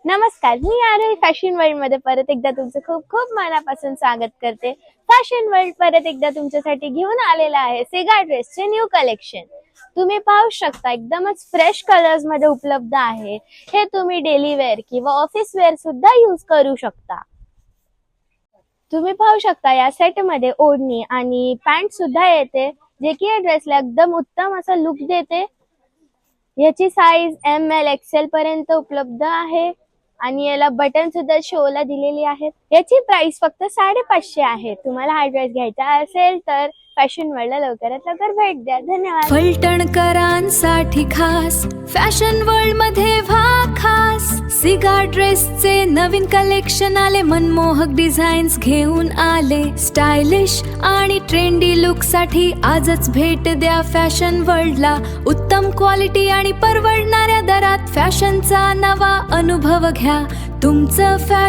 नमस्कार, मी आरोही fashion world मध्ये परत एकदा तुमचं खूप खूप मनापासून स्वागत करते. फॅशन वर्ल्ड परत एकदा तुमच्यासाठी घेऊन आलेला आहे सेगा ड्रेसचे न्यू कलेक्शन. तुम्ही पाहू शकता एकदमच फ्रेश कलर्स मध्ये उपलब्ध आहे. हे तुम्ही डेली वेअर किंवा ऑफिस वेअर सुद्धा यूज करू शकता. तुम्ही पाहू शकता या सेट मध्ये ओढणी आणि पॅन्ट सुद्धा येते, जे की या ड्रेसला एकदम उत्तम असा लुक देते. याची साईज ML XL पर्यंत उपलब्ध आहे आणि याला बटन सुद्धा शोला दिलेली आहेत. याची प्राइस फक्त 550 आहे. तुम्हाला हा ड्रेस घ्यायचा असेल तर फॅशन वर्ल्डला लवकरात लवकर भेट द्या. धन्यवाद. फलटणकरांसाठी खास फॅशन वर्ल्ड मध्ये खास सिगा ड्रेसचे नवीन कलेक्शन आले. मनमोहक डिझाईन्स घेऊन आले. स्टायलिश आणि ट्रेंडी लुक साठी आजच भेट द्या फॅशन वर्ल्डला. उत्तम क्वालिटी आणि परवडणाऱ्या दरात फॅशनचा नवा अनुभव घ्या. तुमचं